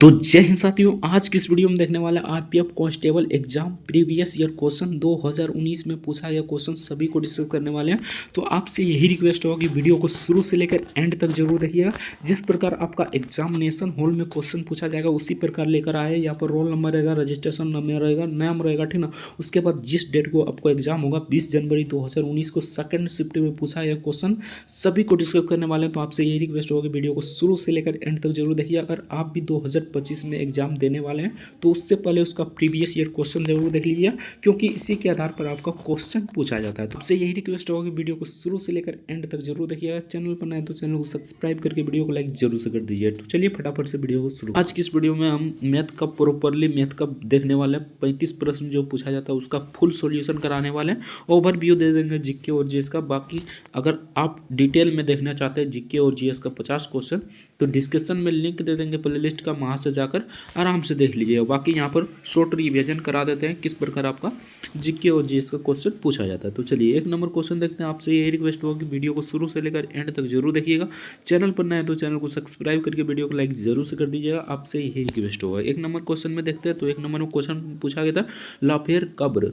तो जय हिंद साथियों, आज की इस वीडियो में देखने वाले RPF constable exam previous year question 2019 में पूछा गया क्वेश्चन सभी को डिस्कस करने वाले हैं। तो आपसे यही रिक्वेस्ट होगा कि वीडियो को शुरू से लेकर एंड तक जरूर देखिएगा। जिस प्रकार आपका एग्जामिनेशन हॉल में क्वेश्चन पूछा जाएगा उसी प्रकार लेकर आए। यहाँ पर रोल नंबर रहेगा, रजिस्ट्रेशन नंबर रहेगा, नाम रहेगा, ठीक ना। उसके बाद जिस डेट को आपको एग्जाम होगा 20 जनवरी 2019 को सेकंड शिफ्ट में पूछा गया क्वेश्चन सभी को डिस्कस करने वाले हैं। तो आपसे यही रिक्वेस्ट होगा कि वीडियो को शुरू से लेकर एंड तक जरूर देखिए। अगर आप भी 2025 में एग्जाम देने वाले हैं तो उससे पहले उसका प्रीवियस ईयर क्वेश्चन जरूर देख लीजिए, क्योंकि इसी के आधार पर आपका क्वेश्चन पूछा जाता है। तो आपसे यही रिक्वेस्ट होगा कि वीडियो को शुरू से लेकर एंड तक जरूर देखिएगा। चैनल पर नए तो चैनल को सब्सक्राइब करके वीडियो को लाइक जरूर से कर दीजिए। तो चलिए फटाफट से वीडियो को शुरू। आज की इस वीडियो में हम मैथ का प्रॉपरली मैथ का देखने वाले हैं। 35 प्रश्न जो पूछा जाता है उसका फुल सॉल्यूशन कराने वाले हैं। ओवरव्यू दे देंगे जीके और जीएस का। बाकी अगर आप डिटेल में देखना चाहते हैं जीके और जीएस का 50 क्वेश्चन तो डिस्क्रिप्शन में लिंक दे देंगे प्लेलिस्ट का, वहाँ से जाकर आराम से देख लीजिएगा। बाकी यहाँ पर शॉर्ट रिवीजन करा देते हैं किस प्रकार आपका जीके और जीएस का क्वेश्चन पूछा जाता है। तो चलिए एक नंबर क्वेश्चन देखते हैं। आपसे यही रिक्वेस्ट होगा कि वीडियो को शुरू से लेकर एंड तक जरूर देखिएगा। चैनल पर नए हैं तो चैनल को सब्सक्राइब करके वीडियो को लाइक जरूर से कर दीजिएगा। आपसे यही रिक्वेस्ट होगा। एक नंबर क्वेश्चन में देखते हैं। तो एक नंबर में क्वेश्चन पूछा गया था, लाफेर कब्र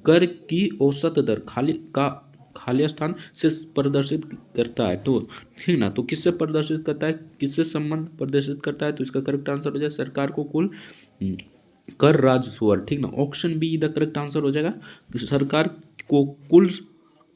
कर की औसत दर खाली स्थान से प्रदर्शित करता है। तो ठीक ना, तो किससे प्रदर्शित करता है, किससे संबंध प्रदर्शित करता है। तो इसका करेक्ट आंसर हो जाए सरकार को कुल कर राजस्व, ठीक ना। Option be the correct answer हो जाएगा, सरकार को कुल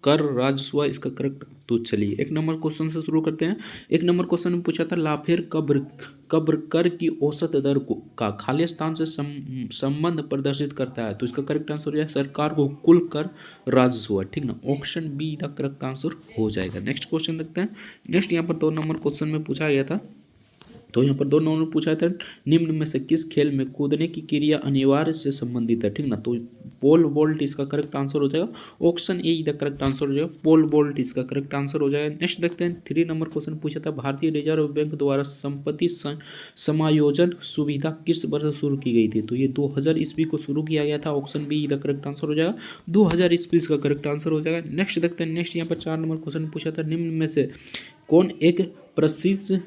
कर राजस्व इसका करेक्ट। तो चलिए एक नंबर क्वेश्चन से शुरू करते हैं। एक नंबर क्वेश्चन में पूछा था, लाफेर कब्र कर की औसत दर का खाली स्थान से संबंध प्रदर्शित करता है। तो इसका करेक्ट आंसर हो जाएगा सरकार को कुल कर राजस्व, ठीक ना। Option be the correct answer हो जाएगा। नेक्स्ट क्वेश्चन देखते हैं। नेक्स्ट यहाँ पर 2 नंबर क्वेश्चन में पूछा गया था। तो यहाँ पर 2 नंबर पूछा था, निम्न में से किस खेल में कूदने की क्रिया अनिवार्य से संबंधित है, ठीक ना। तो पोल वॉल्ट इसका करेक्ट आंसर हो जाएगा। Option A the correct answer हो जाएगा, पोल वॉल्ट इसका करेक्ट आंसर हो जाएगा। नेक्स्ट देखते हैं 3 नंबर क्वेश्चन पूछा था, भारतीय रिजर्व बैंक द्वारा संपत्ति समायोजन सुविधा किस वर्ष शुरू की गई थी। तो ये 2000 ईस्वी को शुरू किया गया था। Option be the correct answer हो जाएगा, 2000 ईस्वी इसका करेक्ट आंसर हो जाएगा। नेक्स्ट देखते हैं। नेक्स्ट यहाँ पर 4 नंबर क्वेश्चन पूछा था, निम्न में से कौन एक प्रसिद्ध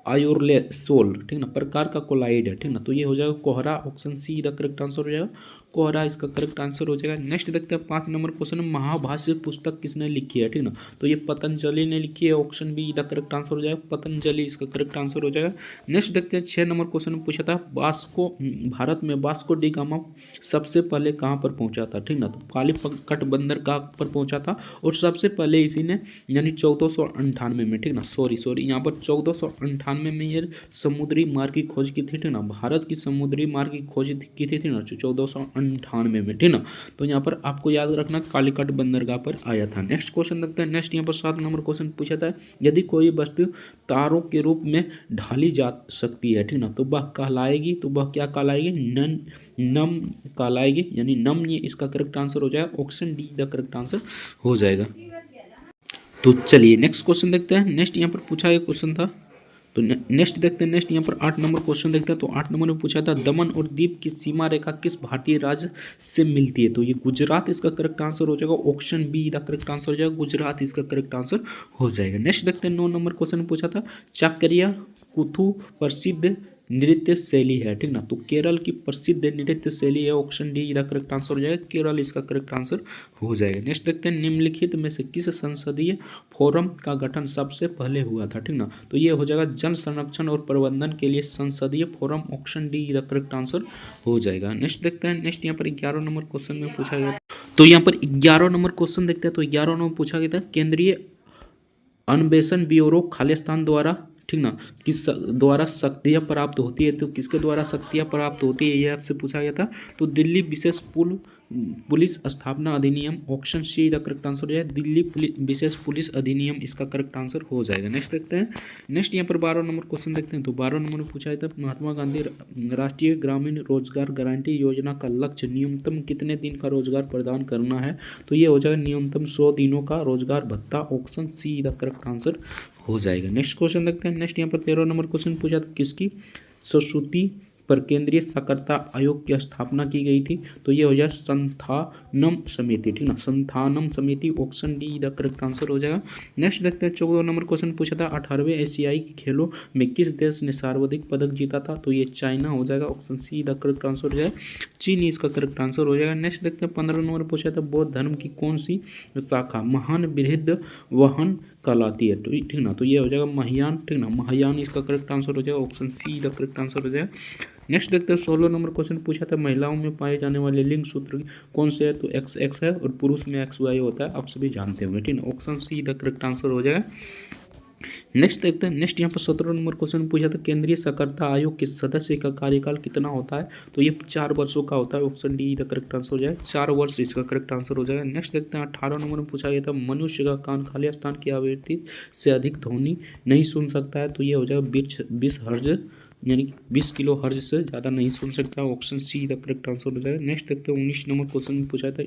आयोरलेसोल, ठीक ना, प्रकार का कोलाइड है, ठीक ना। तो ये हो जाएगा कोहरा। Option C the correct answer हो जाएगा, कोहरा इसका करेक्ट आंसर हो जाएगा। नेक्स्ट देखते हैं 5 नंबर क्वेश्चन, महाभाष्य पुस्तक किसने लिखी है, ठीक ना। तो ये पतंजलि ने लिखी है। Option be the correct answer हो जाएगा, पतंजलि इसका करेक्ट आंसर हो जाएगा। नेक्स्ट देखते हैं 6 नंबर क्वेश्चन में पूछा था, भारत में वास्को डी गामा सबसे पहले कहाँ पर पहुंचा था, ठीक ना। तो कालीकट बंदर कहाँ पर पहुंचा था और सबसे पहले इसी ने यानी 1498 में, ठीक ना। सॉरी यहाँ पर 1498 में ये समुद्री मार्ग की खोज की थी, ठीक ना। भारत की समुद्री मार्ग की खोज की थी ना 1498 में, ठीक ना। तो यहाँ पर आपको याद रखना कालीकट बंदरगाह पर आया था। नेक्स्ट क्वेश्चन देखते हैं। नेक्स्ट यहाँ पर 7 नंबर क्वेश्चन पूछा था, यदि कोई वस्तु तारों के रूप में ढाली जा सकती है, ठीक ना, तो वह कहलाएगी, तो वह क्या कहलाएगी, नम कहलाएगी, यानी नम। ये इसका करेक्ट आंसर हो जाएगा। Option D the correct answer हो जाएगा। तो चलिए नेक्स्ट क्वेश्चन देखते हैं। नेक्स्ट यहाँ पर पूछा गया क्वेश्चन था, तो नेक्स्ट देखते हैं। नेक्स्ट यहाँ पर 8 नंबर क्वेश्चन देखते हैं। तो 8 नंबर में पूछा था, दमन और दीप की सीमा रेखा किस भारतीय राज्य से मिलती है। तो ये गुजरात इसका करेक्ट आंसर हो जाएगा। Option be the correct answer हो जाएगा, गुजरात इसका करेक्ट आंसर हो जाएगा। नेक्स्ट देखते हैं 9 नंबर क्वेश्चन में पूछा था, चाकरिया कुथु प्रसिद्ध नृत्य शैली है, ठीक ना। तो केरल की प्रसिद्ध नृत्य शैली है। Option D the correct answer हो जाएगा, केरल इसका करेक्ट आंसर हो जाएगा। नेक्स्ट देखते हैं, निम्नलिखित में से किस संसदीय फोरम का गठन सबसे पहले हुआ था, ठीक ना। तो ये हो जाएगा जल संरक्षण और प्रबंधन के लिए संसदीय forum. Option D the correct answer हो जाएगा। नेक्स्ट देखते हैं। नेक्स्ट यहाँ पर 11 नंबर क्वेश्चन में पूछा गया था। तो यहाँ पर 11 नंबर क्वेश्चन देखते हैं। तो 11 नंबर पूछा गया था, केंद्रीय अन्वेषण ब्यूरो खालिस्तान द्वारा, ठीक ना, किस द्वारा शक्तियाँ प्राप्त होती है। तो किसके द्वारा शक्तियाँ प्राप्त होती है ये आपसे पूछा गया था। तो दिल्ली विशेष पुलिस स्थापना अधिनियम। Option C the correct answer हो जाएगा, दिल्ली विशेष पुलिस अधिनियम इसका करेक्ट आंसर हो जाएगा। नेक्स्ट देखते हैं। नेक्स्ट यहाँ पर 12 नंबर क्वेश्चन देखते हैं। तो 12 नंबर में पूछा गया था, महात्मा गांधी राष्ट्रीय ग्रामीण रोजगार गारंटी योजना का लक्ष्य न्यूनतम कितने दिन का रोजगार प्रदान करना है। तो ये हो जाएगा न्यूनतम 100 दिनों का रोजगार भत्ता। Option C the correct answer हो जाएगा। नेक्स्ट क्वेश्चन देखते हैं। नेक्स्ट यहाँ पर 13 नंबर क्वेश्चन पूछा था, किसकी सरस्वती पर केंद्रीय साक्षरता आयोग की स्थापना की गई थी? तो ये हो जाए संथानम समिति, ठीक ना, संथानम समिति, option D the correct answer हो जाएगा। नेक्स्ट देखते हैं 14 नंबर क्वेश्चन पूछा था 18वें एशियाई खेलों में किस देश ने सर्वाधिक पदक जीता था? तो ये चाइना हो जाएगा, option C the correct answer हो जाएगा, चीन इसका करेक्ट आंसर हो जाएगा। नेक्स्ट देखते हैं 15 नंबर पूछा था बौद्ध धर्म की कौन सी शाखा महान बृहद वहन कहलाती है? तो ठीक ना, तो ये हो जाएगा महायान, ठीक ना, महायान इसका करेक्ट आंसर हो जाएगा, option C the correct answer हो जाएगा। नेक्स्ट देखते हैं 16 नंबर क्वेश्चन पूछा था महिलाओं में पाए जाने वाले लिंग सूत्र कौन से है? तो एक्स एक्स है और पुरुष में एक्स वाई होता है, आप सभी जानते होंगे, ठीक ना, option C the correct answer हो जाएगा। नेक्स्ट देखते हैं, नेक्स्ट यहाँ पर 17 नंबर क्वेश्चन पूछा था केंद्रीय साक्षरता आयोग के सदस्य का कार्यकाल कितना होता है? तो ये 4 वर्षों का होता है, option D the correct answer हो जाएगा, 4 वर्ष इसका करेक्ट आंसर हो जाएगा। नेक्स्ट देखते हैं 18 नंबर में पूछा गया था मनुष्य का कान खाली स्थान की आवृत्ति से अधिक ध्वनि नहीं सुन सकता है? तो ये हो जाएगा 20 हर्ज, यानी कि 20 किलो हर्ज से ज़्यादा नहीं सुन सकता, option C the correct answer हो जाएगा। नेक्स्ट देखते हैं 19 नंबर क्वेश्चन में पूछा था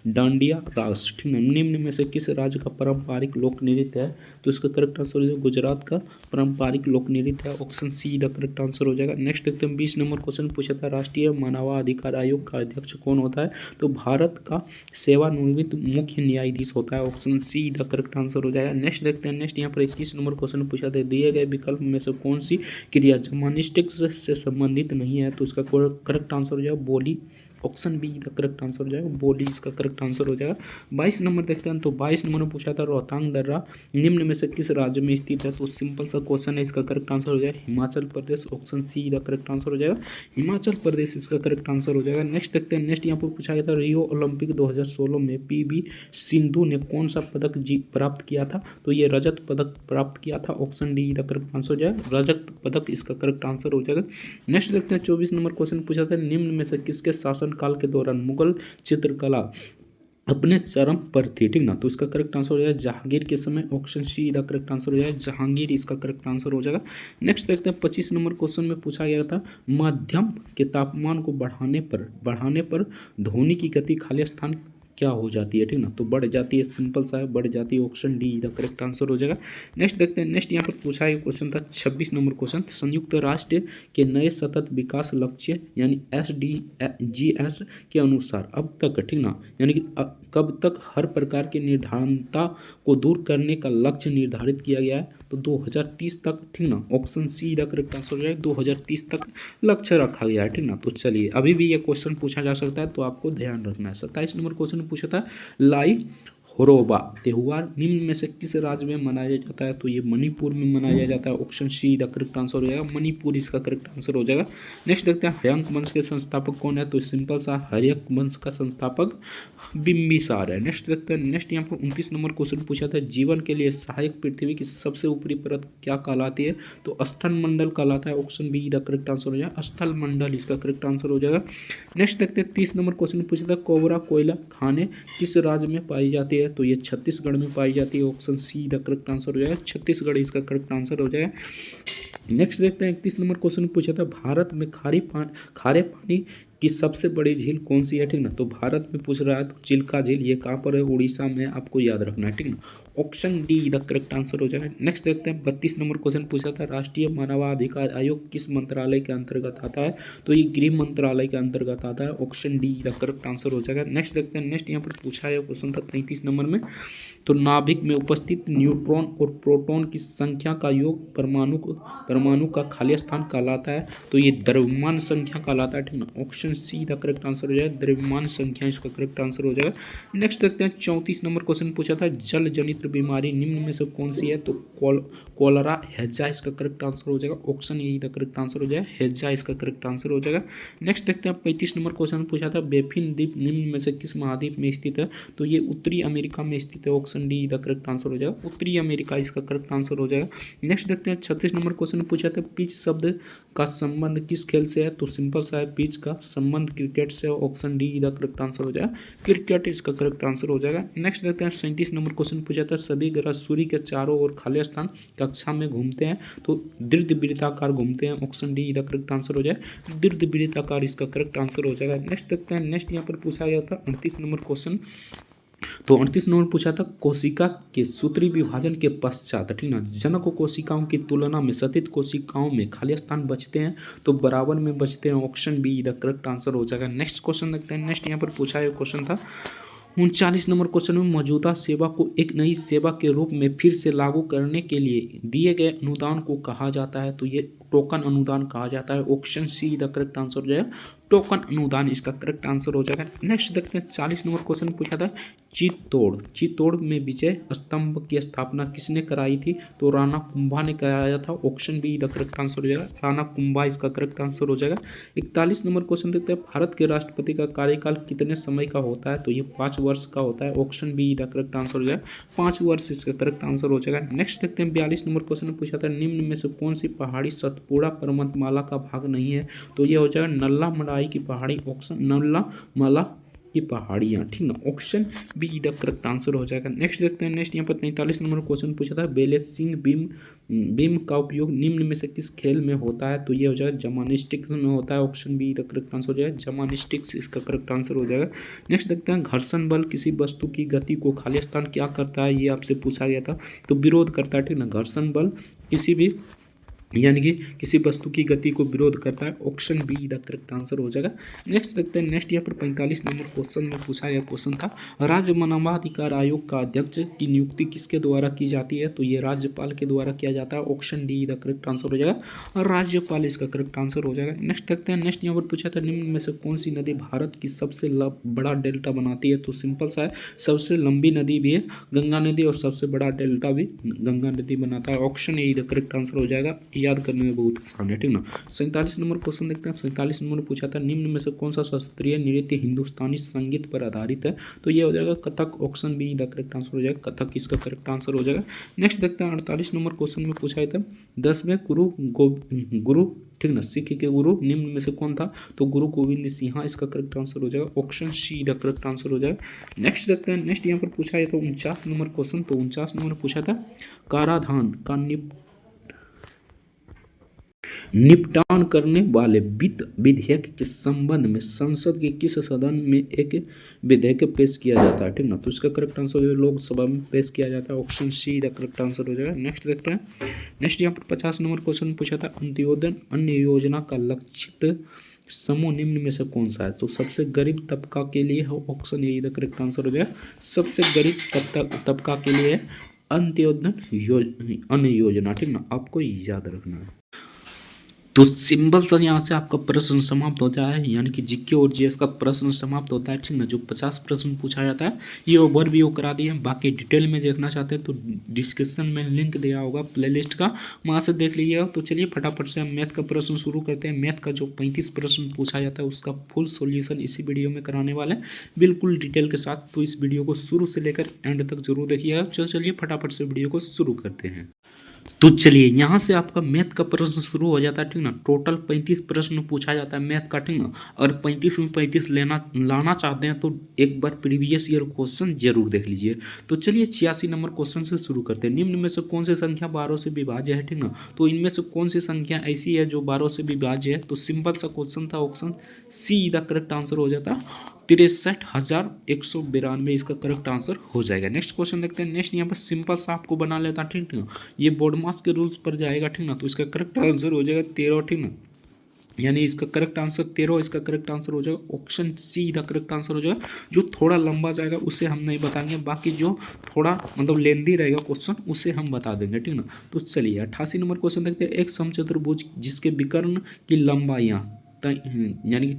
डांडिया रास, ठीक है, निम्न में से किस राज्य का पारंपरिक लोक नृत्य है? तो इसका करेक्ट आंसर हो जाएगा गुजरात का पारंपरिक लोक नृत्य है, option C the correct answer हो जाएगा। नेक्स्ट देखते हैं 20 नंबर क्वेश्चन पूछा था राष्ट्रीय मानवाधिकार आयोग का अध्यक्ष कौन होता है? तो भारत का सेवानिवृत्त मुख्य न्यायाधीश होता है, option C the correct answer हो जाएगा। नेक्स्ट देखते हैं, नेक्स्ट यहाँ पर 21 नंबर क्वेश्चन पूछा था दिए गए विकल्प में से कौन सी क्रिया जर्मनिस्टिक्स से संबंधित नहीं है? तो इसका करेक्ट आंसर हो जाएगा बोली, option be the correct answer हो जाएगा, बोली इसका करेक्ट आंसर हो जाएगा। 22 नंबर देखते हैं, तो 22 नंबर में पूछा था रोहतांग दर्रा निम्न में से किस राज्य में स्थित है? तो सिंपल सा क्वेश्चन है, इसका करेक्ट आंसर हो जाएगा Himachal Pradesh, option C the correct answer हो जाएगा, हिमाचल प्रदेश इसका करेक्ट आंसर हो जाएगा। नेक्स्ट देखते हैं, नेक्स्ट यहाँ पर पूछा गया था रियो ओलंपिक 2016 में पीवी सिंधु ने कौन सा पदक प्राप्त किया था? तो ये रजत पदक प्राप्त किया था, option D the correct answer हो जाएगा, रजत पदक इसका करेक्ट आंसर हो जाएगा। नेक्स्ट देखते हैं 24 नंबर क्वेश्चन पूछा था निम्न में से किसके शासनकाल के दौरान मुगल चित्रकला अपने चरम पर थी? ठीक ना, तो इसका करेक्ट आंसर हो जाएगा जहांगीर के समय, option C the correct answer हो जाएगा, जहांगीर इसका करेक्ट आंसर हो जाएगा। नेक्स्ट देखते हैं 25 नंबर क्वेश्चन में पूछा गया था मध्यम के तापमान को बढ़ाने पर ध्वनि की गति खाली स्थान क्या हो जाती है? ठीक ना, तो बढ़ जाती है, सिंपल सा है, बढ़ जाती है, option D the correct answer हो जाएगा। नेक्स्ट देखते हैं, नेक्स्ट यहाँ पर पूछा गया क्वेश्चन था 26 नंबर क्वेश्चन संयुक्त राष्ट्र के नए सतत विकास लक्ष्य यानी SDGs के अनुसार अब तक, ठीक ना, यानी कि कब तक हर प्रकार की निर्धारणता को दूर करने का लक्ष्य निर्धारित किया गया है? तो 2030 तक, ठीक ना, option C the correct answer हो जाएगा, 2030 तक लक्ष्य रखा गया है, ठीक ना। तो चलिए अभी भी ये क्वेश्चन पूछा जा सकता है, तो आपको ध्यान रखना है। 27 नंबर क्वेश्चन पूछा था लाई होरोबा त्योहार निम्न में से किस राज्य में मनाया जाता है? तो ये मणिपुर में मनाया जाता है, option C the correct answer हो जाएगा, मणिपुर इसका करेक्ट आंसर हो जाएगा। नेक्स्ट देखते हैं हर्यक वंश के संस्थापक कौन है? तो सिंपल सा हर्यक वंश का संस्थापक बिंबिसार है। नेक्स्ट देखते हैं, नेक्स्ट यहाँ पर 29 नंबर क्वेश्चन पूछा था जीवन के लिए सहायक पृथ्वी की सबसे ऊपरी परत क्या कहलाती है? तो स्थल मंडल कहलाता है, option be the correct answer हो जाएगा, स्थल मंडल इसका करेक्ट आंसर हो जाएगा। नेक्स्ट देखते हैं 30 नंबर क्वेश्चन पूछा था कोबरा कोयला खाने किस राज्य में पाई जाती है? तो ये छत्तीसगढ़ में पाई जाती है, option C the correct answer हो जाएगा, छत्तीसगढ़ इसका करेक्ट आंसर हो जाएगा। नेक्स्ट देखते हैं 31 नंबर क्वेश्चन पूछा था भारत में खारे पानी की सबसे बड़ी झील कौन सी है? ठीक ना, तो भारत में पूछ रहा है तो चिल्का झील, ये कहाँ पर है? उड़ीसा में, आपको याद रखना है, ठीक ना, option D the correct answer हो जाएगा। नेक्स्ट देखते हैं 32 नंबर क्वेश्चन पूछा था राष्ट्रीय मानवाधिकार आयोग किस मंत्रालय के अंतर्गत आता है? तो ये गृह मंत्रालय के अंतर्गत आता है, option D the correct answer हो जाएगा। नेक्स्ट देखते हैं, नेक्स्ट यहाँ पर पूछा है क्वेश्चन था 33 नंबर में, तो नाभिक में उपस्थित न्यूट्रॉन और प्रोटॉन की संख्या का योग परमाणु का खाली स्थान कहलाता है? तो ये द्रव्यमान संख्या कहलाता है, ठीक ना, option C the correct answer हो जाएगा, द्रव्यमान संख्या इसका करेक्ट आंसर हो जाएगा। नेक्स्ट देखते हैं 34 नंबर क्वेश्चन पूछा था जल जनित बीमारी निम्न में से कौन सी है? तो कोलरा हैजा इसका करेक्ट आंसर हो जाएगा, option A the correct answer हो जाएगा, हैजा इसका करेक्ट आंसर हो जाएगा। नेक्स्ट देखते हैं 35 नंबर क्वेश्चन पूछा था बेफिन द्वीप निम्न में से किस महाद्वीप में स्थित है? तो ये उत्तरी अमेरिका में स्थित है, option D the correct answer हो जाएगा, उत्तरी अमेरिका इसका करेक्ट आंसर हो जाएगा। नेक्स्ट देखते हैं 36 नंबर क्वेश्चन पूछा था पिच शब्द का संबंध किस खेल से है? तो सिंपल सा है, पिच का संबंध क्रिकेट से, option D the correct answer हो जाएगा, क्रिकेट इसका करेक्ट आंसर हो जाएगा। नेक्स्ट देखते हैं 37 नंबर क्वेश्चन पूछा था सभी ग्रह सूर्य के चारों ओर खाली स्थान कक्षा में घूमते हैं, तो दीर्घवृत्ताकार घूमते हैं, option D the correct answer हो जाएगा, दीर्घवृत्ताकार इसका करेक्ट आंसर हो जाएगा। नेक्स्ट देखते हैं, नेक्स्ट यहाँ पर पूछा गया था 38 नंबर क्वेश्चन तो 38 नंबर पूछा था कोशिका के सूत्री विभाजन के पश्चात, ठीक ना, जनक कोशिकाओं की तुलना में सतित कोशिकाओं में खाली स्थान बचते हैं तो बराबर में बचते हैं। Option be the correct answer हो जाएगा। नेक्स्ट क्वेश्चन देखते हैं। नेक्स्ट यहाँ पर पूछा है क्वेश्चन था 39 नंबर क्वेश्चन में मौजूदा सेवा को एक नई सेवा के रूप में फिर से लागू करने के लिए दिए गए अनुदान को कहा जाता है। तो ये टोकन अनुदान कहा जाता है। Option C the correct answer हो जाएगा। टोकन अनुदान इसका करेक्ट आंसर हो जाएगा। नेक्स्ट देखते हैं 40 नंबर क्वेश्चन पूछा था चित्तौड़ में विजय स्तंभ की स्थापना किसने कराई थी। तो राणा कुंभा ने कराया था। Option be the correct answer हो जाएगा। राणा कुंभा इसका करेक्ट आंसर हो जाएगा। 41 नंबर क्वेश्चन देखते हैं भारत के राष्ट्रपति का कार्यकाल कितने समय का होता है। तो ये 5 वर्ष का होता है। Option be the correct answer हो जाएगा। 5 वर्ष इसका करेक्ट आंसर हो जाएगा। नेक्स्ट देखते हैं 42 नंबर क्वेश्चन पूछा था निम्न में से कौन सी पहाड़ी सतपुड़ा पर्वतमाला का भाग नहीं है। तो ये हो जाएगा नल्ला मड़ाई की पहाड़ी। ऑप्शन नल्ला मला की पहाड़ियाँ, ठीक ना। Option be the correct answer हो जाएगा। नेक्स्ट देखते हैं। नेक्स्ट यहाँ पर 43 नंबर क्वेश्चन पूछा था बैलेंसिंग बीम का उपयोग निम्न में से किस खेल में होता है। तो ये हो जाएगा जिम्नास्टिक्स में होता है। Option be the correct answer हो जाएगा। जिम्नास्टिक्स इसका करेक्ट आंसर हो जाएगा। नेक्स्ट देखते हैं घर्षण बल किसी वस्तु की गति को खाली स्थान क्या करता है। ये आपसे पूछा गया था। तो विरोध करता है, ठीक ना। घर्षण बल किसी भी यानी कि किसी वस्तु की गति को विरोध करता है। Option be the correct answer हो जाएगा। नेक्स्ट देखते हैं। नेक्स्ट यहाँ पर 45 नंबर क्वेश्चन में पूछा गया क्वेश्चन था राज्य मानवाधिकार आयोग का अध्यक्ष की नियुक्ति किसके द्वारा की जाती है। तो ये राज्यपाल के द्वारा किया जाता है। Option D the correct answer हो जाएगा और राज्यपाल इसका करेक्ट आंसर हो जाएगा। नेक्स्ट देखते हैं। नेक्स्ट यहाँ पर पूछा था निम्न में से कौन सी नदी भारत की सबसे बड़ा डेल्टा बनाती है। तो सिंपल सा है, सबसे लंबी नदी भी है गंगा नदी और सबसे बड़ा डेल्टा भी गंगा नदी बनाता है। Option A the correct answer हो जाएगा। याद करने में बहुत आसान है, ठीक ना। 47 नंबर क्वेश्चन देखते हैं। 47 नंबर पूछा था निम्न में से कौन सा शास्त्रीय नृत्य हिंदुस्तानी संगीत पर आधारित है। तो ये हो जाएगा Kathak. Option be the correct answer हो जाएगा। कथक इसका करेक्ट आंसर हो जाएगा। नेक्स्ट देखते हैं 48 नंबर क्वेश्चन में पूछा था 10वें गुरु, ठीक ना, सिख के गुरु निम्न में से कौन था। तो गुरु गोविंद सिंह इसका करेक्ट आंसर हो जाएगा। Option C the correct answer हो जाएगा। नेक्स्ट देखते हैं। नेक्स्ट यहाँ पर पूछा है तो 49 नंबर क्वेश्चन। तो 49 नंबर पूछा था कराधान का निपटान करने वाले वित्त विधेयक के संबंध में संसद के किस सदन में एक विधेयक पेश किया जाता है, ठीक ना। तो इसका करेक्ट आंसर जो लोकसभा में पेश किया जाता है। Option C the correct answer हो जाएगा। नेक्स्ट देखते हैं। नेक्स्ट यहाँ पर 50 नंबर क्वेश्चन पूछा था अंत्योदय अन्न योजना का लक्षित समूह निम्न में से कौन सा है। तो सबसे गरीब तबका के लिए है। Option A the correct answer हो जाएगा। सबसे गरीब तबका के लिए अंत्योदय अन्न योजना, ठीक ना, आपको याद रखना है। तो सिंपल सा यहाँ से आपका प्रश्न समाप्त हो जाए, यानी कि जीके और जीएस का प्रश्न समाप्त होता है, ठीक ना। जो 50 प्रश्न पूछा जाता है ये ओवरव्यू करा दिए। बाकी डिटेल में देखना चाहते हैं तो डिस्क्रिप्शन में लिंक दिया होगा प्लेलिस्ट का, वहाँ से देख लीजिएगा। तो चलिए फटाफट से हम मैथ का प्रश्न शुरू करते हैं। मैथ का जो 35 प्रश्न पूछा जाता है उसका फुल सोल्यूशन इसी वीडियो में कराने वाले हैं, बिल्कुल डिटेल के साथ। तो इस वीडियो को शुरू से लेकर एंड तक जरूर देखिएगा। चलिए फटाफट से वीडियो को शुरू करते हैं। तो चलिए यहाँ से आपका मैथ का प्रश्न शुरू हो जाता है, ठीक ना। टोटल 35 प्रश्न पूछा जाता है मैथ का, ठीक ना। अगर 35 में 35 लाना चाहते हैं तो एक बार प्रीवियस ईयर क्वेश्चन जरूर देख लीजिए। तो चलिए 86 नंबर क्वेश्चन से शुरू करते हैं। निम्न में से कौन सी संख्या 12 से विभाज्य है, ठीक ना। तो इनमें से कौन सी संख्या ऐसी है जो 12 से विभाज्य है। तो सिंपल सा क्वेश्चन था। Option C the correct answer हो जाता है। 63,192 इसका करेक्ट आंसर हो जाएगा। नेक्स्ट क्वेश्चन देखते हैं। नेक्स्ट यहाँ पर सिंपल सा आपको बना लेता है, ठीक ना। ये बोर्ड मास के रूल्स पर जाएगा, ठीक ना। तो इसका करेक्ट आंसर हो जाएगा 13, ठीक ना। यानी इसका करेक्ट आंसर 13 इसका करेक्ट आंसर हो जाएगा। Option C the correct answer हो जाएगा। जो थोड़ा लंबा जाएगा उसे हम नहीं बताएंगे, बाकी जो थोड़ा मतलब लेंदी रहेगा क्वेश्चन उसे हम बता देंगे, ठीक ना। तो चलिए 88 नंबर क्वेश्चन देखते हैं। एक समचतुर्भुज जिसके विकर्ण की लंबाइयाँ यानी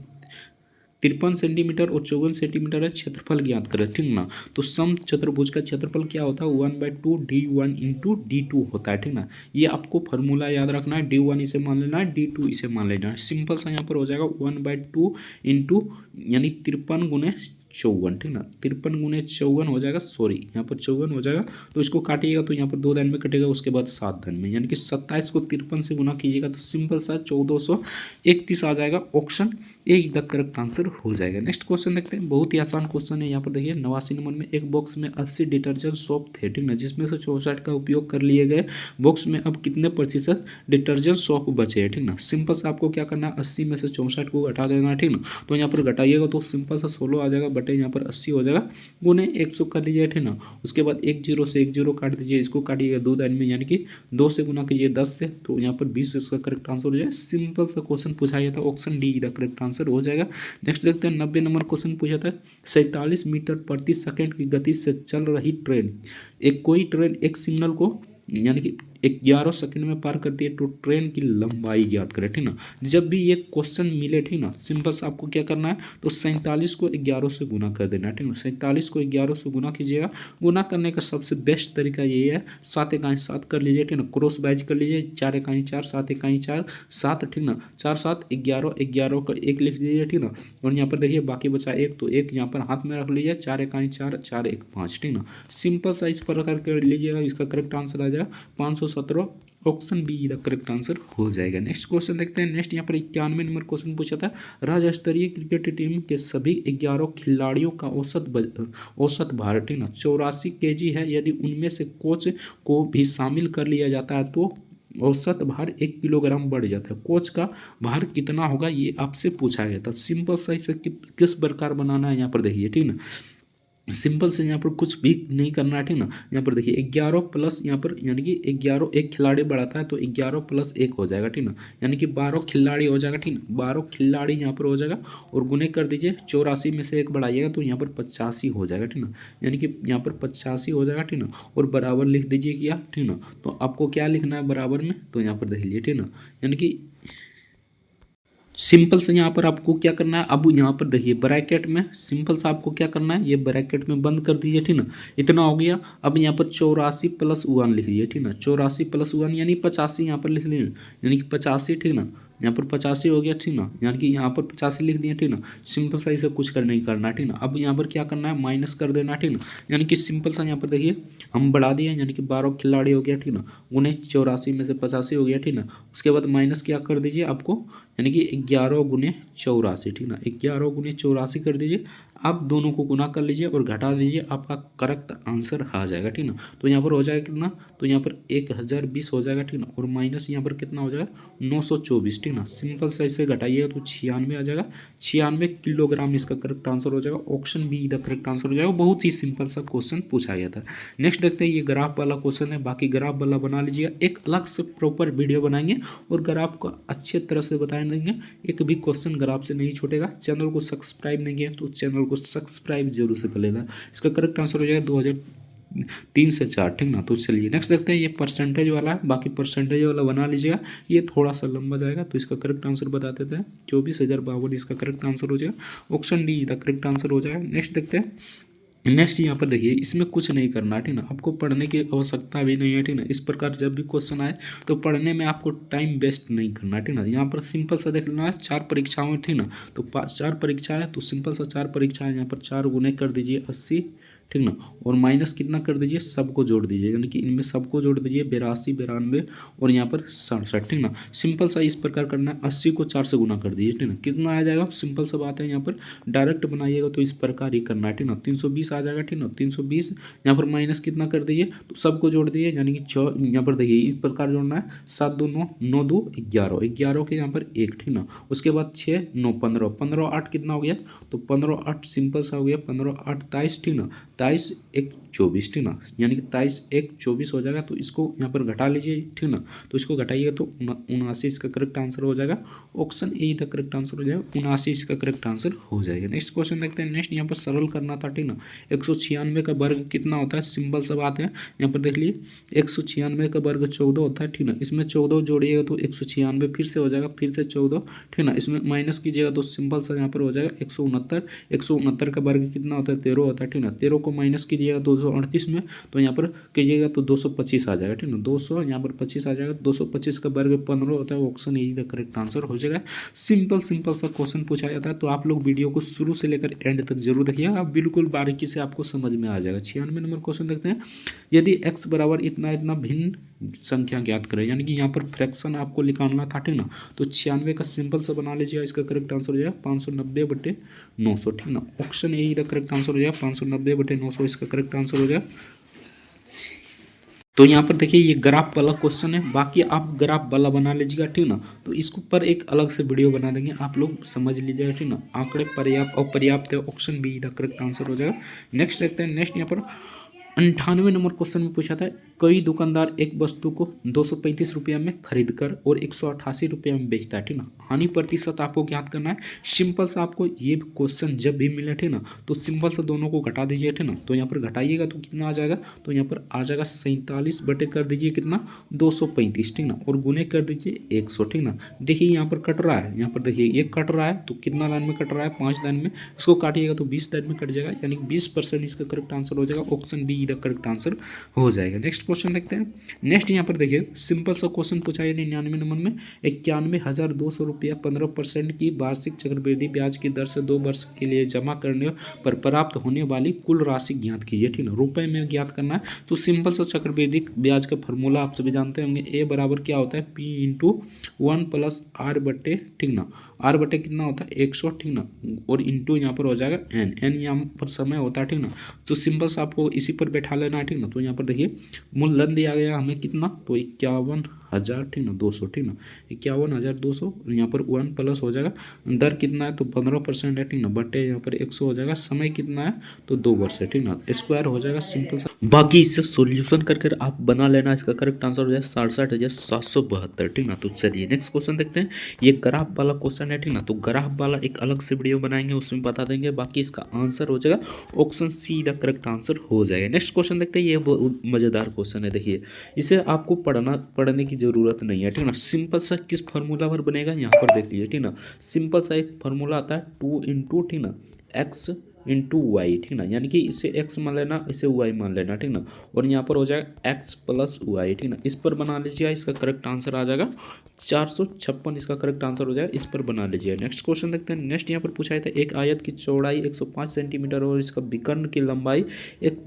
53 सेंटीमीटर और 54 सेंटीमीटर है, क्षेत्रफल ज्ञात करें, ठीक ना। तो सम चतुर्भुज का क्षेत्रफल क्या होता है 1/2 D1 इंटू D2 होता है, ठीक ना। ये आपको फार्मूला याद रखना है। D1 इसे मान लेना है, D2 इसे मान लेना है। सिंपल सा यहाँ पर हो जाएगा 1/2 इंटू यानी 53 गुने 54, ठीक ना। 53 गुने 54 हो जाएगा, सॉरी यहाँ पर 54 हो जाएगा। तो इसको काटिएगा तो यहाँ पर 2 दान में कटेगा, उसके बाद 7 दान में, यानी कि 27 को 53 से गुना कीजिएगा तो सिंपल सा 1431 आ जाएगा। Option A the correct answer हो जाएगा। नेक्स्ट क्वेश्चन देखते हैं। बहुत ही आसान क्वेश्चन है। यहाँ पर देखिए 89 नंबर में एक बॉक्स में 80 डिटर्जेंट सोप थे, ठीक ना, जिसमें से 64 का उपयोग कर लिए गए। बॉक्स में अब कितने प्रतिशत डिटर्जेंट सोप बचे हैं, ठीक ना। सिंपल सा आपको क्या करना है 80 में से 64 को घटा देना है, ठीक ना। तो यहाँ पर घटाइएगा तो सिंपल सा 16 आ जाएगा, बटे यहाँ पर 80 हो जाएगा, गुने 100 कर लीजिए, ठीक ना। उसके बाद 1 0 से 1 0 काट दीजिए, इसको काटिएगा 2 लाइन में, यानी कि 2 से गुना कीजिए 10 से, तो यहाँ पर 20 इसका करेक्ट आंसर हो जाएगा। सिंपल सा क्वेश्चन पूछा गया था, option D the correct answer हो जाएगा। नेक्स्ट देखते हैं 90 नंबर क्वेश्चन पूछा था, 47 मीटर प्रति सेकंड की गति से चल रही ट्रेन, एक कोई ट्रेन एक सिग्नल को यानी कि 11 सेकंड में पार करती है, तो ट्रेन की लंबाई ज्ञात करें, ठीक ना। जब भी ये क्वेश्चन मिले, ठीक ना, सिंपल से आपको क्या करना है, तो 47 को 11 से गुना कर देना है, ठीक ना। 47 को 11 से गुना कीजिएगा। गुना करने का सबसे बेस्ट तरीका ये है, 7 इकाई 7 कर लीजिए, ठीक ना, क्रॉस बाइज कर लीजिए, 4 इकाई 4, 7 इकाई 4, 7, ठीक ना, 4 7 11, 11 का 1 लिख दीजिए, ठीक ना। और यहाँ पर देखिए बाकी बचा 1, तो 1 यहाँ पर हाथ में रख लीजिए, 4 इकाई 4, 4 1 5, ठीक ना। सिंपल सा इस प्रकार कर लीजिएगा, इसका करेक्ट आंसर आ जाएगा 517, option be the correct answer हो जाएगा। नेक्स्ट क्वेश्चन देखते हैं। नेक्स्ट यहाँ पर 91 नंबर क्वेश्चन पूछा था, राज्य स्तरीय क्रिकेट टीम के सभी 11 खिलाड़ियों का औसत भार, ठीक ना, 84 kg है। यदि उनमें से कोच को भी शामिल कर लिया जाता है तो औसत भार 1 किलोग्राम बढ़ जाता है। कोच का भार कितना होगा, ये आपसे पूछा गया था। सिंपल सा इसे किस प्रकार बनाना है यहाँ पर देखिए, ठीक ना। सिंपल से यहाँ पर कुछ भी नहीं करना है, ठीक ना। यहाँ पर देखिए 11 प्लस यहाँ पर यानी कि 11 एक खिलाड़ी बढ़ाता है, तो 11 प्लस 1 हो जाएगा, ठीक ना, यानी कि 12 खिलाड़ी हो जाएगा, ठीक ना। 12 खिलाड़ी यहाँ पर हो जाएगा, और गुने कर दीजिए, 84 में से 1 बढ़ाइएगा तो यहाँ पर 85 हो जाएगा, ठीक ना, यानी कि यहाँ पर 85 हो जाएगा, ठीक ना। और बराबर लिख दीजिए क्या, ठीक ना। तो आपको क्या लिखना है बराबर में, तो यहाँ पर देख लीजिए, ठीक ना, यानी कि सिंपल से यहाँ पर आपको क्या करना है, अब यहाँ पर देखिए ब्रैकेट में सिंपल से आपको क्या करना है, ये ब्रैकेट में बंद कर दीजिए, ठीक ना। इतना हो गया। अब यहाँ पर 84 + 1 लिख लीजिए, ठीक ना। 84 + 1 यानी 85 यहाँ पर लिख लीजिए, यानी कि 85, ठीक ना। यहाँ पर 85 हो गया, ठीक ना, यानी कि यहाँ पर 85 लिख दिए, ठीक ना। सिंपल सा इसे कुछ कर नहीं करना, ठीक ना। अब यहाँ पर क्या करना है, माइनस कर देना, ठीक ना, यानी कि सिंपल सा यहाँ पर देखिए हम बढ़ा दिए, यानी कि 12 खिलाड़ी हो गया, ठीक ना, गुने 84 में से 85 हो गया, ठीक ना। उसके बाद माइनस क्या कर दीजिए आपको, यानी कि 11 गुने 84, ठीक ना, 11 गुने 84 कर दीजिए। आप दोनों को गुना कर लीजिए और घटा दीजिए, आपका करेक्ट आंसर आ जाएगा, ठीक ना। तो यहाँ पर हो जाएगा कितना, तो यहाँ पर 1020 हो जाएगा, ठीक ना, और माइनस यहाँ पर कितना हो जाएगा 924, ठीक ना। सिंपल से इसे घटाइएगा तो 96 आ जाएगा, 96 किलोग्राम इसका करेक्ट आंसर हो जाएगा। Option be the correct answer हो जाएगा। बहुत ही सिंपल सा क्वेश्चन पूछा गया था। नेक्स्ट देखते हैं, ये ग्राफ वाला क्वेश्चन है, बाकी ग्राफ वाला बना लीजिएगा, एक अलग से प्रॉपर वीडियो बनाएंगे और ग्राफ को अच्छे तरह से बता देंगे। एक भी क्वेश्चन ग्राफ से नहीं छूटेगा। चैनल को सब्सक्राइब नहीं किया तो चैनल को सब्सक्राइब जरूर से कर लेना। इसका करेक्ट आंसर हो जाएगा 2003 से 4, ठीक ना। तो चलिए नेक्स्ट देखते हैं, ये परसेंटेज वाला है, बाकी परसेंटेज वाला बना लीजिएगा, ये थोड़ा सा लंबा जाएगा। तो इसका करेक्ट आंसर बता देते हैं, 24,052 इसका करेक्ट आंसर हो जाएगा। Option D the correct answer हो जाएगा। नेक्स्ट देखते हैं। नेक्स्ट यहाँ पर देखिए, इसमें कुछ नहीं करना है, ठीक ना, आपको पढ़ने की आवश्यकता भी नहीं है, ठीक ना। इस प्रकार जब भी क्वेश्चन आए तो पढ़ने में आपको टाइम वेस्ट नहीं करना है, ठीक ना। यहाँ पर सिंपल सा देख लेना है, 4 परीक्षाओं में, ठीक ना, तो 4 परीक्षा है, तो सिंपल सा 4 परीक्षा है, यहाँ पर 4 गुने कर दीजिए 80, ठीक ना, और माइनस कितना कर दीजिए, सबको जोड़ दीजिए, यानी कि इनमें सबको जोड़ दीजिए 82, 92 और यहाँ पर 67, ठीक ना। सिंपल सा इस प्रकार करना है, 80 को 4 से गुना कर दीजिए, ठीक ना, कितना आ जाएगा, सिंपल सा बात है, यहाँ पर डायरेक्ट बनाइएगा तो इस प्रकार ही करना है, ठीक ना। 320 आ जाएगा, ठीक ना, 320 यहाँ पर माइनस कितना कर दीजिए, तो सबको जोड़ दीजिए, यानी कि 6 यहाँ पर देखिए इस प्रकार जोड़ना है, 7 2 9 9 2 11, 11 के यहाँ पर 1, ठीक ना। उसके बाद 6 9 15, 15 8 कितना हो गया, तो 15 8 सिंपल सा हो गया, 15 8 23, ठीक ना, 23 1 24, ठीक ना, यानी कि 23 1 24 हो जाएगा। तो इसको यहाँ पर घटा लीजिए, ठीक ना, तो इसको घटाइएगा तो 79 इसका करेक्ट आंसर हो जाएगा। Option A the correct answer हो जाएगा, 79 इसका करेक्ट आंसर हो जाएगा। नेक्स्ट क्वेश्चन देखते हैं। नेक्स्ट यहाँ पर सरल करना था, ठीक ना। 196 का वर्ग कितना होता है, सिंपल सा बात है, यहाँ पर देख लीजिए 196 का वर्ग 14 होता है, ठीक ना। इसमें 14 जोड़िएगा तो 196 फिर से हो जाएगा, फिर से 14, ठीक ना। इसमें माइनस कीजिएगा तो सिंपल सा यहाँ पर हो जाएगा 169, 169 का वर्ग कितना होता है, 13 होता है, ठीक ना। 13 को माइनस कीजिएगा 238 में, तो यहाँ पर कीजिएगा तो 225 आ जाएगा, ठीक ना। 200 यहाँ पर 25 आ जाएगा, 225 का वर्ग 15 होता है। Option A the correct answer हो जाएगा। सिंपल सा क्वेश्चन पूछा जाता है, तो आप लोग वीडियो को शुरू से लेकर एंड तक जरूर देखिएगा, बिल्कुल बारीकी से आपको समझ में आ जाएगा। 96 नंबर क्वेश्चन देखते हैं। यदि x बराबर इतना इतना भिन्न संख्या ज्ञात करें, यानी कि यहाँ पर फ्रैक्शन आपको निकालना था, ठीक ना। तो 96 का सिंपल सा बना लीजिएगा, इसका करेक्ट आंसर हो जाएगा 590/900, ठीक ना। Option A the correct answer हो जाएगा 590/900 इसका करेक्ट आंसर हो जाएगा। तो यहाँ पर देखिए ये ग्राफ वाला क्वेश्चन है, बाकी आप ग्राफ वाला बना लीजिएगा, ठीक ना। तो इसके ऊपर एक अलग से वीडियो बना देंगे, आप लोग समझ लीजिएगा, ठीक ना। आंकड़े पर्याप्त और पर्याप्त है, option be the correct answer हो जाएगा। नेक्स्ट देखते हैं। नेक्स्ट यहाँ पर 98 नंबर क्वेश्चन में पूछा था, कई दुकानदार एक वस्तु को 235 रुपया में खरीद कर और 188 रुपया में बेचता है, ठीक ना। हानि प्रतिशत आपको ज्ञात करना है। सिंपल सा आपको ये क्वेश्चन जब भी मिले, ठीक ना, तो सिंपल सा दोनों को घटा दीजिए, ठीक ना। तो यहाँ पर घटाइएगा तो कितना आ जाएगा, तो यहाँ पर आ जाएगा 47 बटे कर दीजिए कितना 235, ठीक ना, और गुने कर दीजिए 100, ठीक ना। देखिए यहाँ पर कट रहा है, यहाँ पर देखिए ये कट रहा है, तो कितना लाइन में कट रहा है, 5 लाइन में। इसको काटिएगा तो 20 लाइन में कट जाएगा, यानी 20% इसका करेक्ट आंसर हो जाएगा। Option be the correct answer हो जाएगा। नेक्स्ट क्वेश्चन देखते हैं। नेक्स्ट यहाँ पर देखिए सिंपल सा क्वेश्चन पूछा है 99 नंबर में, 91,200 रुपया 15% की वार्षिक चक्रवृद्धि ब्याज की दर से 2 वर्ष के लिए जमा करने पर प्राप्त होने वाली कुल राशि ज्ञात कीजिए, ठीक ना। रुपए में ज्ञात करना है। तो सिंपल सा चक्रवृद्धि ब्याज का फॉर्मूला आप सभी जानते होंगे, ए बराबर क्या होता है, पी इंटू 1 प्लस आर बटे, ठीक ना, आर बटे कितना होता है 100, ठीक ना, और इंटू यहाँ पर हो जाएगा एन, एन यहाँ पर समय होता है, ठीक ना। तो सिंपल सा आपको इसी पर बैठा लेना है, ठीक ना। तो यहाँ पर देखिए मूलधन दिया गया हमें कितना, तो 51,000, ठीक ना, 200, ठीक ना, 51,200, यहाँ पर 1 प्लस हो जाएगा, दर कितना है तो 15% है, ठीक ना, बटे यहाँ पर 100 हो जाएगा, समय कितना है तो 2 वर्ष है, ठीक ना, स्क्वायर हो जाएगा सिंपल सा। बाकी इससे सोल्यूशन करके आप बना लेना, इसका करेक्ट आंसर हो जाए 67,772, ठीक ना। तो चलिए नेक्स्ट क्वेश्चन देखते हैं। ये ग्राफ वाला क्वेश्चन है, ठीक ना। तो ग्राफ वाला एक अलग से वीडियो बनाएंगे, उसमें बता देंगे, बाकी इसका आंसर हो जाएगा option C the correct answer हो जाएगा। नेक्स्ट क्वेश्चन देखते हैं। ये बहुत मजेदार क्वेश्चन है, देखिए इसे आपको पढ़ने की जरूरत नहीं है, ठीक ना। सिंपल सा किस फार्मूला पर बनेगा यहाँ पर देख लीजिए, ठीक ना। सिंपल सा एक फार्मूला आता है 2 इंटू, ठीक ना, एक्स इंटू वाई, ठीक ना, यानी कि इसे x मान लेना, इसे y मान लेना, ठीक ना, और यहाँ पर हो जाएगा x प्लस वाई, ठीक ना। इस पर बना लीजिए, इसका करेक्ट आंसर आ जाएगा 456, इसका करेक्ट आंसर हो जाएगा, इस पर बना लीजिए। नेक्स्ट क्वेश्चन देखते हैं। नेक्स्ट यहाँ पर पूछा है था, एक आयत की चौड़ाई 105 सेंटीमीटर और इसका विकर्ण की लंबाई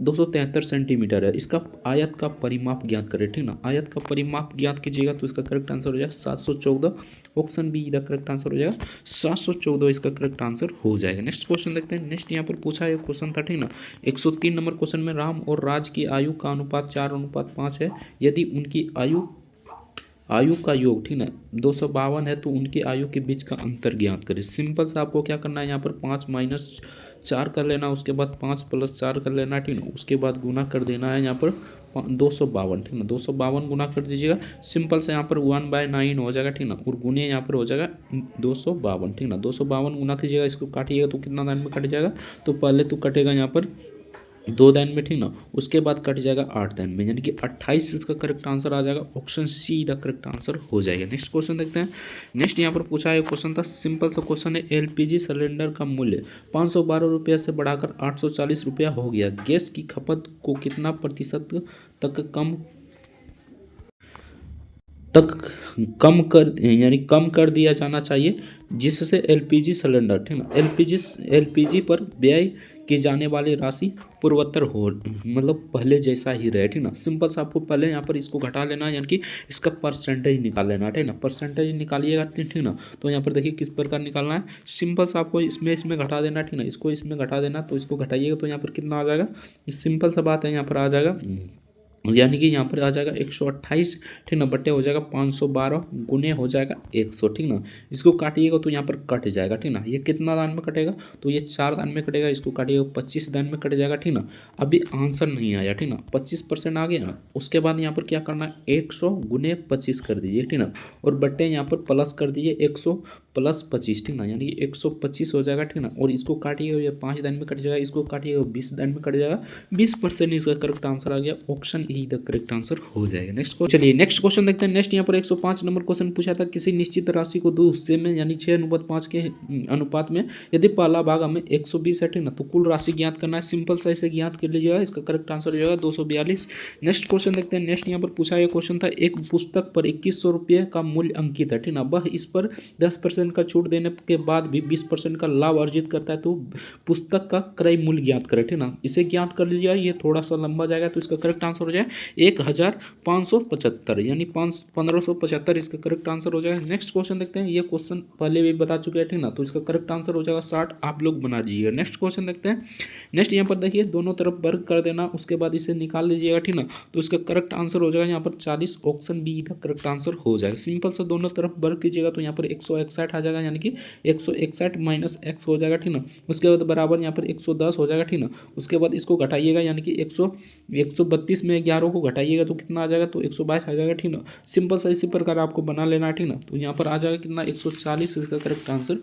273 सेंटीमीटर है, इसका आयत का परिमाप ज्ञात करें, ठीक ना। आयत का परिमाप ज्ञात कीजिएगा, तो इसका करेक्ट आंसर हो जाएगा 714, option be the correct answer हो जाएगा 714, इसका करेक्ट आंसर हो जाएगा। नेक्स्ट क्वेश्चन देखते हैं। नेक्स्ट यहाँ पर पूछा है क्वेश्चन था, ठीक ना, 103 नंबर क्वेश्चन में राम और राज की आयु का अनुपात 4:5 है, यदि उनकी आयु का योग, ठीक ना, 252 है, तो उनकी आयु के बीच का अंतर ज्ञात करें। सिंपल से आपको क्या करना है, यहाँ पर 5 - 4 कर लेना, उसके बाद 5 + 4 कर लेना, ठीक ना, उसके बाद गुना कर देना है यहाँ पर 252, ठीक ना, 252 गुना कर दीजिएगा। सिंपल से यहाँ पर 1/9 हो जाएगा, ठीक ना, और गुने यहाँ पर हो जाएगा 252, ठीक ना। 252 गुना कीजिएगा, इसको काटिएगा तो कितना दान में कट जाएगा, तो पहले तो कटेगा यहाँ पर 2 दान में, ठीक ना, उसके बाद कट जाएगा 8 दान में, यानी कि 28 इसका करेक्ट आंसर आ जाएगा। Option C the correct answer हो जाएगा। नेक्स्ट क्वेश्चन देखते हैं। नेक्स्ट यहाँ पर पूछा है क्वेश्चन था, सिंपल सा क्वेश्चन है, एलपीजी सिलेंडर का मूल्य 512 रुपया से बढ़ाकर 840 रुपया हो गया, गैस की खपत को कितना प्रतिशत तक कम कर दिया जाना चाहिए, जिससे एलपीजी सिलेंडर, ठीक ना, एलपीजी पर व्यय की जाने वाली राशि पूर्वोत्तर हो, मतलब पहले जैसा ही रहे, ठीक ना। सिंपल से आपको पहले यहाँ पर इसको घटा लेना है, यानी कि इसका परसेंटेज निकाल लेना है, ठीक ना। परसेंटेज निकालिएगा, ठीक ना। तो यहाँ पर देखिए किस प्रकार निकालना है, सिंपल से आपको इसमें घटा देना, ठीक ना, इसको इसमें घटा देना, तो इसको घटाइएगा तो यहाँ पर कितना आ जाएगा, सिंपल सा बात है, यहाँ पर आ जाएगा, यानी कि यहाँ पर आ जाएगा 128, ठीक ना, बटे हो जाएगा 512, गुने हो जाएगा 100, ठीक ना। इसको काटिएगा तो यहाँ पर कट जाएगा, ठीक ना। ये कितना दान में कटेगा, तो ये 4 दान में कटेगा, इसको काटिएगा 25 दान में कट जाएगा, ठीक ना। अभी आंसर नहीं आया, ठीक ना, 25% आ गया ना। उसके बाद यहाँ पर क्या करना है, 100 गुने 25 कर दीजिए, ठीक ना, और बटे यहाँ पर प्लस कर दीजिए 100 + 25, ठीक ना, यानी कि 125 हो जाएगा, ठीक ना। और इसको काटिएगा, ये 5 दान में कट जाएगा, इसको काटिएगा 20 दान में कट जाएगा, 20% इसका करेक्ट आंसर आ गया। Option E the correct answer हो जाएगा। चलिए नेक्स्ट क्वेश्चन देखते हैं। नेक्स्ट यहाँ पर 105 नंबर क्वेश्चन पूछा था, किसी निश्चित राशि को 2 हिस्से में यानी 6:5 के अनुपात में यदि पहला भाग हमें 120 है, ठीक ना, तो कुल राशि ज्ञात करना है। सिंपल सा इसे ज्ञात कर लीजिएगा, इसका करेक्ट आंसर हो जाएगा 242। नेक्स्ट क्वेश्चन देखते हैं। नेक्स्ट यहाँ पर पूछा गया क्वेश्चन था, एक पुस्तक पर 2100 रुपये का मूल्य अंकित है, ठीक ना, वह इस पर 10% 10% का छूट देने के बाद भी 20% का लाभ अर्जित करता है तो पुस्तक का क्रय मूल्य ज्ञात करें, ठीक ना। इसे ज्ञात कर लीजिए, ये थोड़ा सा लंबा जाएगा तो इसका करेक्ट आंसर हो जाए 1575, यानी 1575 इसका करेक्ट आंसर हो जाएगा। नेक्स्ट क्वेश्चन देखते हैं, ये क्वेश्चन पहले भी बता चुके हैं, ठीक ना, तो इसका करेक्ट आंसर हो जाएगा 60। आप लोग बना दीजिएगा। नेक्स्ट क्वेश्चन देखते हैं। नेक्स्ट यहाँ पर देखिए दोनों तरफ वर्ग कर देना, उसके बाद इसे निकाल लीजिएगा, ठीक ना, तो इसका करेक्ट आंसर हो जाएगा यहाँ पर 40। ऑप्शन बी का करेक्ट आंसर हो जाएगा। सिंपल सा दोनों तरफ वर्ग कीजिएगा तो यहाँ पर 161 आ जाएगा, यानी कि 161 माइनस एक्स हो जाएगा, ठीक ना। उसके बाद बराबर यहाँ पर 110 हो जाएगा, ठीक ना। उसके बाद इसको घटाइएगा, यानी कि 132 में 11 को घटाइएगा तो कितना आ जाएगा, तो 122 आ जाएगा, ठीक ना। सिंपल सा इसी प्रकार आपको बना लेना है, ठीक ना। तो यहाँ पर आ जाएगा कितना, 140 इसका करेक्ट आंसर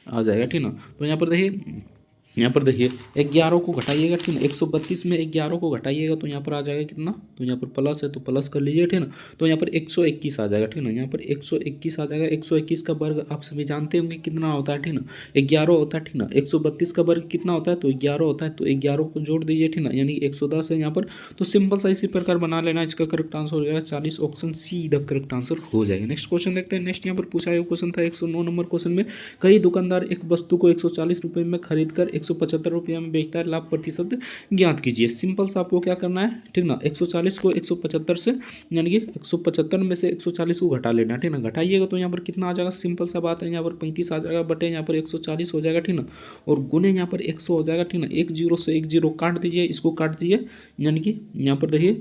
आ जाएगा, ठीक ना। तो यहाँ पर देखिए 11 को घटाइएगा, ठीक ना, 132 में 11 को घटाइएगा तो यहाँ पर आ जाएगा कितना, तो यहाँ पर प्लस है तो प्लस कर लीजिए, ठीक ना। तो यहाँ पर 121 आ जाएगा, ठीक ना। यहाँ पर 121 आ जाएगा। 121 का वर्ग आप सभी जानते होंगे कितना होता है, ठीक ना, 11 होता है, ठीक ना। 132 का वर्ग कितना होता है, तो 11 होता है, तो 11 को जोड़ दीजिए, ठीक ना, यानी 110 है यहाँ पर। तो सिंपल सा इसी प्रकार बना लेना, इसका करेक्ट आंसर हो जाएगा 40। Option C the correct answer हो जाएगा। नेक्स्ट क्वेश्चन देखते हैं। नेक्स्ट यहाँ पर पूछा हुआ क्वेश्चन था 109 नंबर क्वेश्चन में, कई दुकानदार एक वस्तु को 140 रुपये में खरीद कर 175 रुपये में बेचता है, लाभ प्रतिशत ज्ञात कीजिए। सिंपल सा आपको क्या करना है, ठीक ना, 140 को 175 से, यानी कि 175 में से 140 को घटा लेना है, ठीक ना। घटाइएगा तो यहाँ पर कितना आ जाएगा, सिंपल सा बात है, यहाँ पर 35 आ जाएगा, बटे यहाँ पर 140 हो जाएगा, ठीक ना, और गुने यहाँ पर 100 हो जाएगा, ठीक ना। 1 0 से 1 0 काट दीजिए, इसको काट दीजिए, यानी कि यहाँ पर देखिए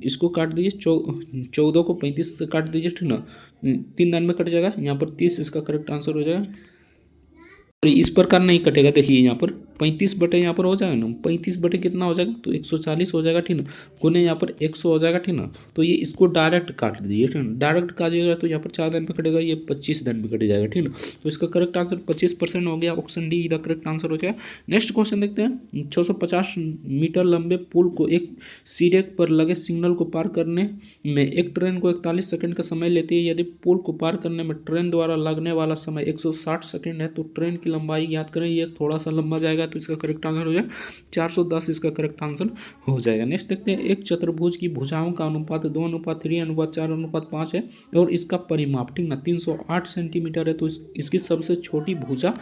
इसको काट दीजिए, 14 को 35 से काट दीजिए, ठीक ना, 3 दान में कट जाएगा, यहाँ पर 30 इसका करेक्ट आंसर हो जाएगा। इस प्रकार नहीं कटेगा, देखिए यहाँ पर 35 बटे यहाँ पर हो जाएगा ना, 35 बटे कितना हो जाएगा, तो 140 हो जाएगा, ठीक ना, गुने यहाँ पर 100 हो जाएगा, ठीक ना। तो ये इसको डायरेक्ट काट दीजिए, ठीक ना, डायरेक्ट काटिएगा तो यहाँ पर 4 दिन में कटेगा, ये 25 दिन में कट जाएगा, ठीक ना। तो इसका करेक्ट आंसर 25% हो गया। Option D the correct answer हो जाएगा। नेक्स्ट क्वेश्चन देखते हैं। 650 मीटर लंबे पुल को एक सिरे पर लगे सिग्नल को पार करने में एक ट्रेन को 41 सेकंड का समय लेती है। यदि पुल को पार करने में ट्रेन द्वारा लगने वाला समय 160 सेकंड है तो ट्रेन की लंबाई याद करें। ये थोड़ा सा लंबा जाएगा तो इसका करेक्ट आंसर हो जाएगा 410 इसका करेक्ट आंसर हो जाएगा। नेक्स्ट देखते हैं। एक चतुर्भुज की भुजाओं का अनुपात 2:3:4:5 है और इसका परिमाप, ठीक ना, 308 सेंटीमीटर है। तो इसकी सबसे छोटी भुजा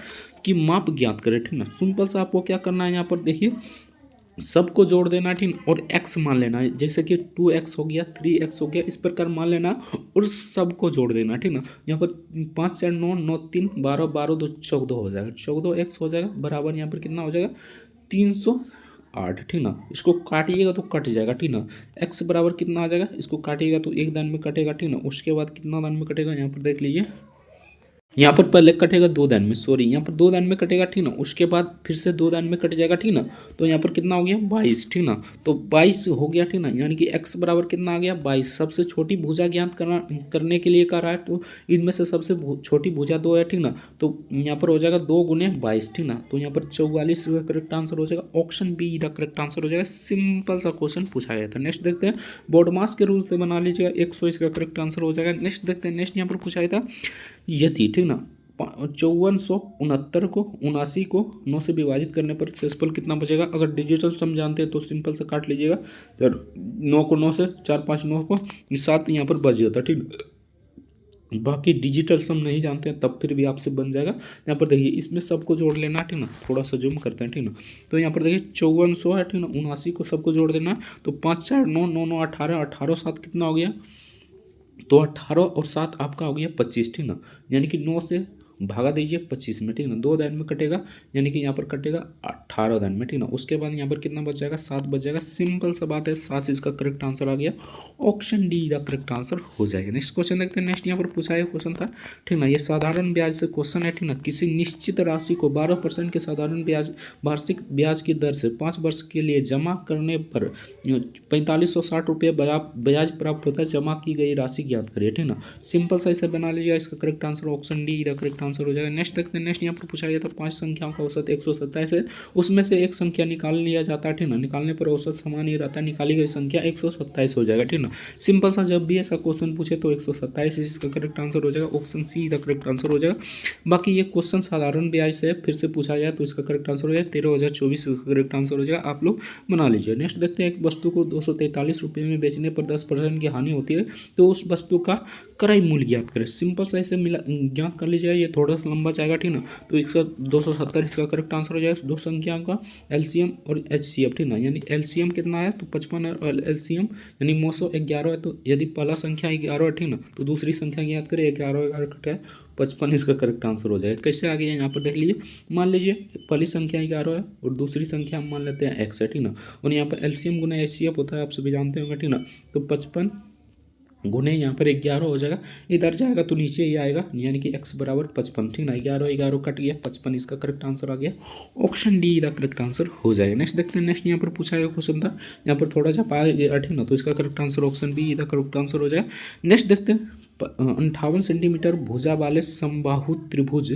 की माप ज्ञात करें, ठीक ना। सिंपल सा आपको क्या करना है, यहाँ पर देखिए सबको जोड़ देना, ठीक, और x मान लेना है, जैसे कि 2x हो गया, 3x हो गया, इस प्रकार मान लेना और सबको जोड़ देना, ठीक ना। यहाँ पर 5 4 9 9 3 12 12 2 14 हो जाएगा, 14x हो जाएगा बराबर यहाँ पर कितना हो जाएगा 308, ठीक ना। इसको काटिएगा तो कट जाएगा, ठीक ना। x बराबर कितना आ जाएगा, इसको काटिएगा तो एक दान में कटेगा, ठीक ना। उसके बाद कितना दान में कटेगा यहाँ पर देख लीजिए, यहाँ पर पहले कटेगा 2 दान में, सॉरी यहाँ पर 2 दान में कटेगा, ठीक ना। उसके बाद फिर से 2 दान में कट जाएगा, ठीक ना। तो यहाँ पर कितना हो गया 22, ठीक ना। तो 22 हो गया, ठीक ना, यानी कि x बराबर कितना आ गया 22। सबसे छोटी भुजा ज्ञात करने के लिए कह रहा है, तो इनमें से सबसे छोटी भुजा 2 है, ठीक ना। तो यहाँ पर हो जाएगा 2 × 22, ठीक ना। तो यहाँ पर 44 का करेक्ट आंसर हो जाएगा। ऑप्शन बी का करेक्ट आंसर हो जाएगा। सिंपल सा क्वेश्चन पूछा गया था। नेक्स्ट देखते हैं। बोर्ड मास के रूल से बना लीजिएगा, 100 इसका करेक्ट आंसर हो जाएगा। नेक्स्ट देखते हैं। नेक्स्ट यहाँ पर पूछा गया था, यदि, ठीक ना, 5469 को 79 को 9 से विभाजित करने पर शेषफल कितना बचेगा। अगर डिजिटल सम जानते हैं तो सिंपल से काट लीजिएगा, 9 को 9 से 4 5 9 को 7 यहाँ पर बच जाता, ठीक। बाकी डिजिटल सम नहीं जानते हैं तब फिर भी आपसे बन जाएगा। यहाँ पर देखिए इसमें सबको जोड़ लेना, ठीक ना, थोड़ा सा जूम करते हैं, ठीक ना। तो यहाँ पर देखिए 5400 है, ठीक ना, 79 को सबको जोड़ देना है। तो 5 4 9 9 9 18 18 7 कितना हो गया, तो 18 और 7 आपका हो गया 25, ठीक ना। यानी कि 9 से भागा दीजिए 25 में, ठीक ना। 2 दिन में कटेगा, यानी कि यहाँ पर कटेगा 18 दिन में, ठीक ना। उसके बाद यहाँ पर कितना बच जाएगा 7 बच जाएगा। सिंपल सा बात है, 7 इसका करेक्ट आंसर आ गया। ऑप्शन डी का करेक्ट आंसर हो जाएगा। नेक्स्ट क्वेश्चन देखते हैं। नेक्स्ट यहाँ पर पूछा हुआ क्वेश्चन था, ठीक ना, ये साधारण ब्याज से क्वेश्चन है, ठीक ना। किसी निश्चित राशि को 12% के साधारण ब्याज वार्षिक ब्याज की दर से 5 वर्ष के लिए जमा करने पर 4560 रुपये ब्याज प्राप्त होता है। जमा की गई राशि ज्ञात करिए, ठीक ना। सिंपल सा इसे बना लीजिए, इसका करेक्ट आंसर ऑप्शन डी का करेक्ट आंसर हो जाएगा। नेक्स्ट देखते हैं। नेक्स्ट यहाँ पर पूछा गया था 5 संख्याओं का औसत 127 है, उसमें से एक संख्या निकाल लिया जाता है, ठीक ना। निकालने पर औसत समान ही रहता है, निकाली गई संख्या 127 हो जाएगा, ठीक ना। सिंपल सा जब भी ऐसा क्वेश्चन पूछे तो 127 इसका करेक्ट आंसर हो जाएगा। ऑप्शन सी का करेक्ट आंसर हो जाएगा। बाकी ये क्वेश्चन साधारण ब्याज से फिर से पूछा जाए तो इसका करेक्ट आंसर हो जाएगा 13,024 इसका करेक्ट आंसर हो जाएगा। आप लोग बना लीजिए। नेक्स्ट देखते हैं। एक वस्तु को 243 रुपये में बेचने पर 10% की हानि होती है तो उस वस्तु का क्रय मूल्य ज्ञात करें। सिंपल सा इसे ज्ञात कर लीजिएगा, ये थोड़ा सा लंबा जाएगा, ठीक ना। तो इसका 270 इसका करेक्ट आंसर हो जाएगा। दो संख्या का एलसीएम और एचसीएफ, ठीक ना। यानी एलसीएम कितना है तो 55 है और एलसीएम यानी 911 है। तो यदि पहला संख्या 11 है, ठीक ना, तो दूसरी संख्या की याद करें 11 कट है 55 इसका करेक्ट आंसर हो जाएगा। कैसे आ गया यहाँ पर देख लीजिए। मान लीजिए पहली संख्या 11 है और दूसरी संख्या हम मान लेते हैं x है, ठीक ना। और यहाँ पर एलसीएम गुना एचसीएफ होता है, आप सभी जानते होंगे, ठीक ना। तो 55 गुने यहाँ पर 11 हो जाएगा, इधर जाएगा तो नीचे ही आएगा, यानी कि x बराबर 55, ठीक ना। 11 कट गया, 55 इसका करेक्ट आंसर आ गया। ऑप्शन डी इसका करेक्ट आंसर हो जाएगा। नेक्स्ट देखते हैं। नेक्स्ट यहाँ पर पूछा गया क्वेश्चन था, यहाँ पर थोड़ा सा पाया गया, ठीक ना। तो इसका करेक्ट आंसर ऑप्शन बी इसका करेक्ट आंसर हो जाएगा। नेक्स्ट देखते हैं। 58 सेंटीमीटर भुजा वाले समबाहु त्रिभुज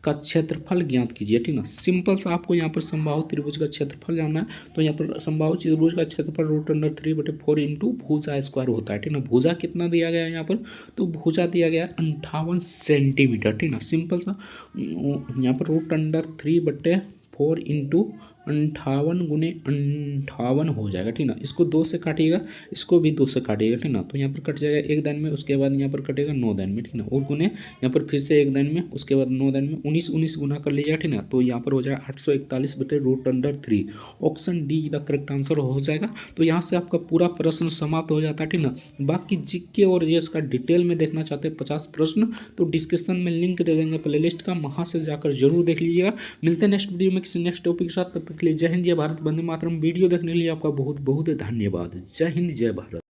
का क्षेत्रफल ज्ञात कीजिए, ठीक ना। सिंपल सा आपको यहाँ पर समबाहु त्रिभुज का क्षेत्रफल जानना है। तो यहाँ पर समबाहु त्रिभुज का क्षेत्रफल √3/4 इंटू भुजा स्क्वायर होता है, ठीक ना। भुजा कितना दिया गया है यहाँ पर, तो भुजा दिया गया 58 सेंटीमीटर, ठीक ना। सिंपल सा यहाँ पर √3/4 इंटू 58 गुने 58 हो जाएगा, ठीक ना। इसको 2 से काटिएगा, इसको भी 2 से काटिएगा, ठीक ना। तो यहाँ पर कट जाएगा 1 दान में, उसके बाद यहाँ पर कटेगा 9 दान में, ठीक ना। और गुने यहाँ पर फिर से 1 दान में, उसके बाद 9 दान में 19 गुना कर लीजिएगा, ठीक ना। तो यहाँ पर हो जाएगा 841/√3। ऑप्शन डी का करेक्ट आंसर हो जाएगा। तो यहाँ से आपका पूरा प्रश्न समाप्त हो जाता है, ठीक ना। बाकी जीके और जीएस का डिटेल में देखना चाहते हैं 50 प्रश्न, तो डिस्क्रिप्शन में लिंक दे देंगे प्लेलिस्ट का, वहाँ से जाकर जरूर देख लीजिएगा। मिलते हैं नेक्स्ट वीडियो में किसी नेक्स्ट टॉपिक के साथ। तब तक के लिए जय हिंद जय भारत, वंदे मातरम। वीडियो देखने के लिए आपका बहुत बहुत धन्यवाद। जय हिंद जय भारत।